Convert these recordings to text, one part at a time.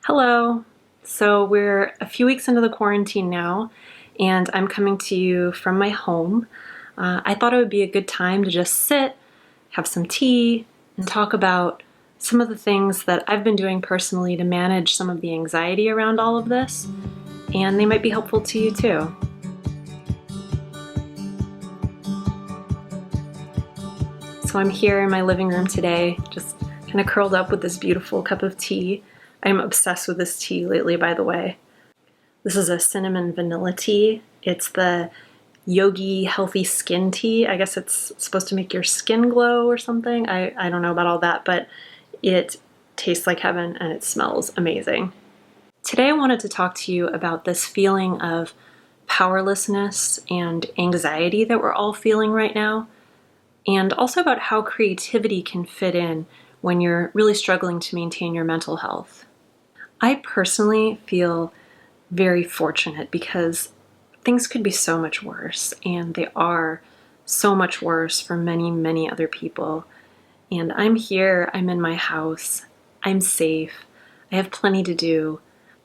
Hello. So we're a few weeks into the quarantine now, and I'm coming to you from my home. I thought it would be a good time to just sit, have some tea, and talk about some of the things that I've been doing personally to manage some of the anxiety around all of this, and they might be helpful to you too. So I'm here in my living room today, just kind of curled up with this beautiful cup of tea. I'm obsessed with this tea lately, by the way. This is a cinnamon vanilla tea. It's the Yogi Healthy Skin Tea. I guess it's supposed to make your skin glow or something. I don't know about all that, but it tastes like heaven and it smells amazing. Today I wanted to talk to you about this feeling of powerlessness and anxiety that we're all feeling right now, and also about how creativity can fit in when you're really struggling to maintain your mental health. I personally feel very fortunate because things could be so much worse, and they are so much worse for many, many other people. And I'm here, I'm in my house, I'm safe, I have plenty to do,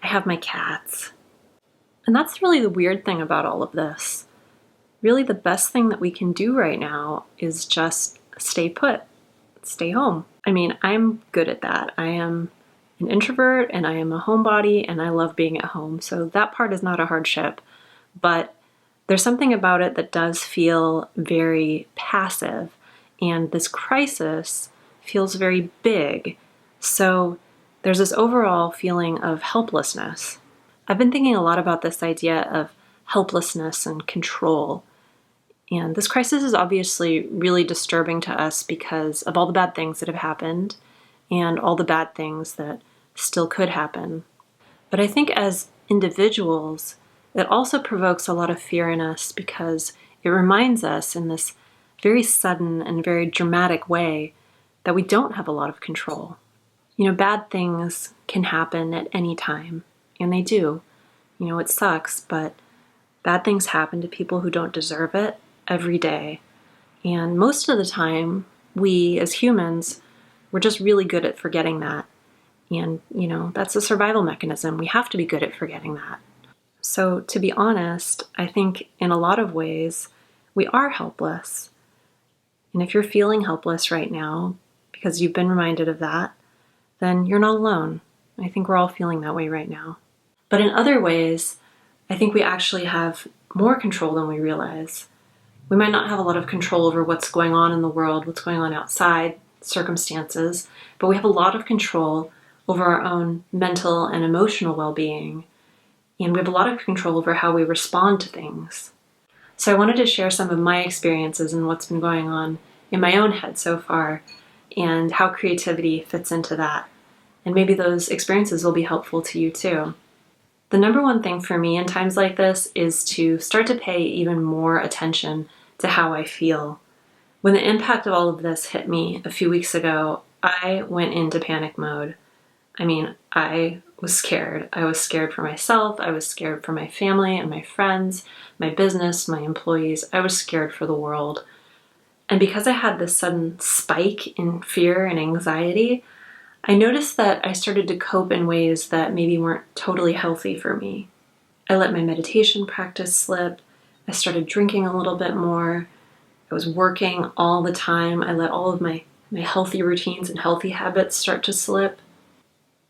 I have my cats. And that's really the weird thing about all of this. Really, the best thing that we can do right now is just stay put, stay home. I mean, I'm good at that. I am an introvert and I am a homebody and I love being at home. So that part is not a hardship, but there's something about it that does feel very passive, and this crisis feels very big. So there's this overall feeling of helplessness. I've been thinking a lot about this idea of helplessness and control. And this crisis is obviously really disturbing to us because of all the bad things that have happened and all the bad things that still could happen. But I think as individuals, it also provokes a lot of fear in us because it reminds us in this very sudden and very dramatic way that we don't have a lot of control. You know, bad things can happen at any time, and they do. You know, it sucks, but bad things happen to people who don't deserve it every day. And most of the time, we as humans, we're just really good at forgetting that. And, you know, that's a survival mechanism. We have to be good at forgetting that. So, to be honest, I think in a lot of ways, we are helpless. And if you're feeling helpless right now because you've been reminded of that, then you're not alone. I think we're all feeling that way right now. But in other ways, I think we actually have more control than we realize. We might not have a lot of control over what's going on in the world, what's going on outside, circumstances, but we have a lot of control over our own mental and emotional well-being, and we have a lot of control over how we respond to things. So I wanted to share some of my experiences and what's been going on in my own head so far, and how creativity fits into that. And maybe those experiences will be helpful to you too. The number one thing for me in times like this is to start to pay even more attention to how I feel. When the impact of all of this hit me a few weeks ago, I went into panic mode. I mean, I was scared. I was scared for myself. I was scared for my family and my friends, my business, my employees. I was scared for the world. And because I had this sudden spike in fear and anxiety, I noticed that I started to cope in ways that maybe weren't totally healthy for me. I let my meditation practice slip. I started drinking a little bit more. I was working all the time. I let all of my healthy routines and healthy habits start to slip.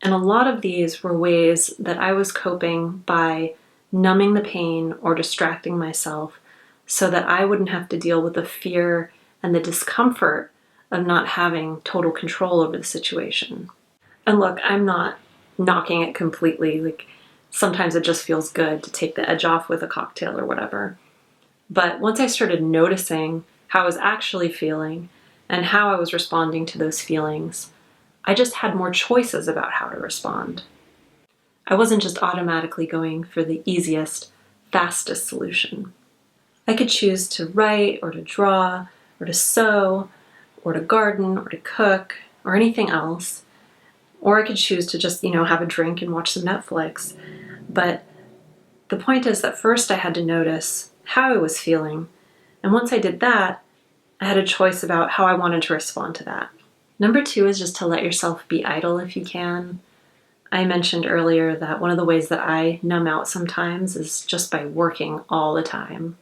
And a lot of these were ways that I was coping by numbing the pain or distracting myself so that I wouldn't have to deal with the fear and the discomfort of not having total control over the situation. And look, I'm not knocking it completely. Like, sometimes it just feels good to take the edge off with a cocktail or whatever. But once I started noticing how I was actually feeling and how I was responding to those feelings, I just had more choices about how to respond. I wasn't just automatically going for the easiest, fastest solution. I could choose to write or to draw or to sew or to garden or to cook or anything else. Or I could choose to just, have a drink and watch some Netflix. But the point is that first I had to notice how I was feeling. And once I did that, I had a choice about how I wanted to respond to that. Number 2 is just to let yourself be idle if you can. I mentioned earlier that one of the ways that I numb out sometimes is just by working all the time.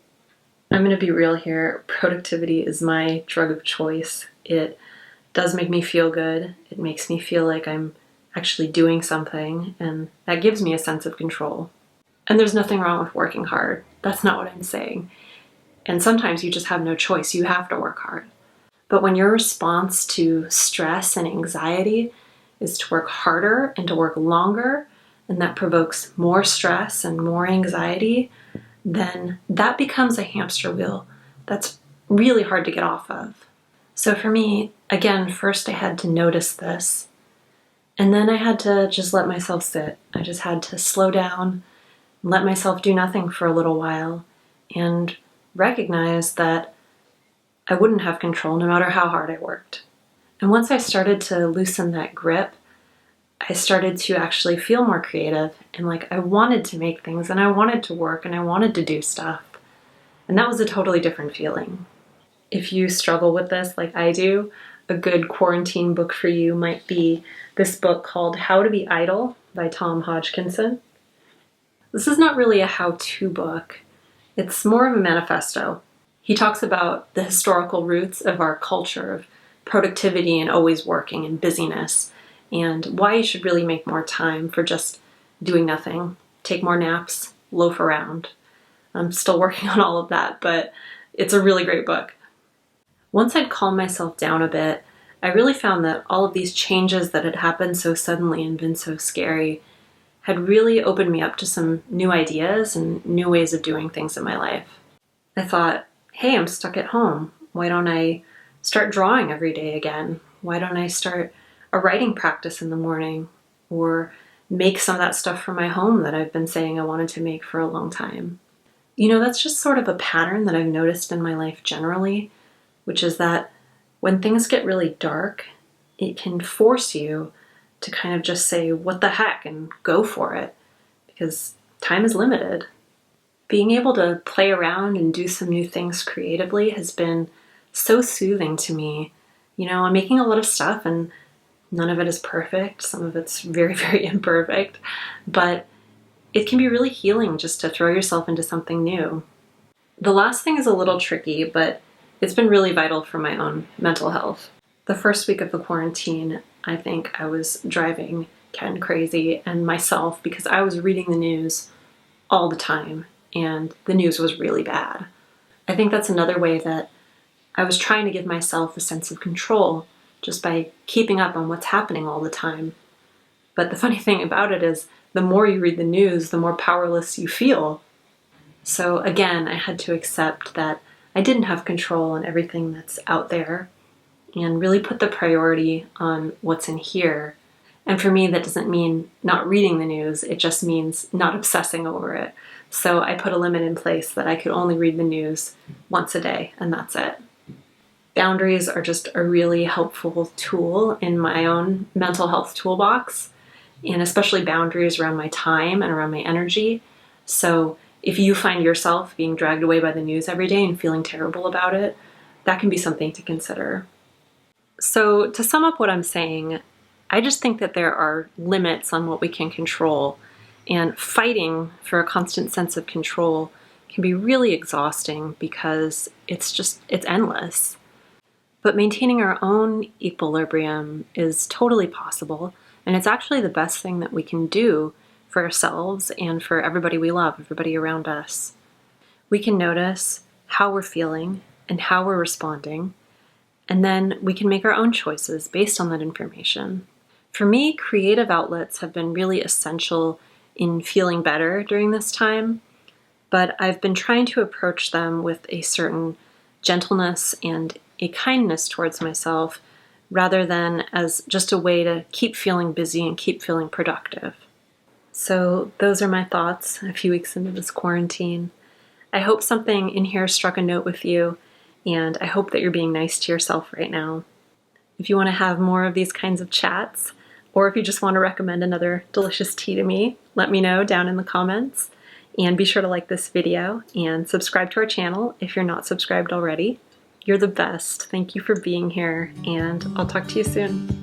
I'm going to be real here. Productivity is my drug of choice. It does make me feel good. It makes me feel like I'm actually doing something, and that gives me a sense of control. And there's nothing wrong with working hard. That's not what I'm saying. And sometimes you just have no choice. You have to work hard. But when your response to stress and anxiety is to work harder and to work longer, and that provokes more stress and more anxiety, then that becomes a hamster wheel that's really hard to get off of. So for me, again, first I had to notice this, and then I had to just let myself sit. I just had to slow down, let myself do nothing for a little while, and recognize that I wouldn't have control no matter how hard I worked. And once I started to loosen that grip, I started to actually feel more creative, and like I wanted to make things, and I wanted to work, and I wanted to do stuff. And that was a totally different feeling. If you struggle with this like I do, a good quarantine book for you might be this book called How to Be Idle by Tom Hodgkinson. This is not really a how-to book. It's more of a manifesto. He talks about the historical roots of our culture of productivity and always working and busyness, and why you should really make more time for just doing nothing, take more naps, loaf around. I'm still working on all of that, but it's a really great book. Once I'd calmed myself down a bit, I really found that all of these changes that had happened so suddenly and been so scary had really opened me up to some new ideas and new ways of doing things in my life. I thought, hey, I'm stuck at home. Why don't I start drawing every day again? Why don't I start a writing practice in the morning, or make some of that stuff for my home that I've been saying I wanted to make for a long time? You know, that's just sort of a pattern that I've noticed in my life generally, which is that when things get really dark, it can force you to kind of just say, what the heck, and go for it, because time is limited. Being able to play around and do some new things creatively has been so soothing to me. You know, I'm making a lot of stuff, and none of it is perfect. Some of it's very, very imperfect, but it can be really healing just to throw yourself into something new. The last thing is a little tricky, but it's been really vital for my own mental health. The first week of the quarantine, I think I was driving Ken crazy and myself because I was reading the news all the time, and the news was really bad. I think that's another way that I was trying to give myself a sense of control just by keeping up on what's happening all the time. But the funny thing about it is, the more you read the news, the more powerless you feel. So again, I had to accept that I didn't have control on everything that's out there, and really put the priority on what's in here. And for me, that doesn't mean not reading the news, it just means not obsessing over it. So I put a limit in place that I could only read the news once a day, and that's it. Boundaries are just a really helpful tool in my own mental health toolbox, and especially boundaries around my time and around my energy. So if you find yourself being dragged away by the news every day and feeling terrible about it, that can be something to consider. So to sum up what I'm saying, I just think that there are limits on what we can control, and fighting for a constant sense of control can be really exhausting because it's endless. But maintaining our own equilibrium is totally possible, and it's actually the best thing that we can do for ourselves and for everybody we love, everybody around us. We can notice how we're feeling and how we're responding, and then we can make our own choices based on that information. For me, creative outlets have been really essential in feeling better during this time, but I've been trying to approach them with a certain gentleness and a kindness towards myself, rather than as just a way to keep feeling busy and keep feeling productive. So those are my thoughts a few weeks into this quarantine. I hope something in here struck a note with you, and I hope that you're being nice to yourself right now. If you want to have more of these kinds of chats, or if you just want to recommend another delicious tea to me, let me know down in the comments. And be sure to like this video and subscribe to our channel if you're not subscribed already. You're the best. Thank you for being here, and I'll talk to you soon.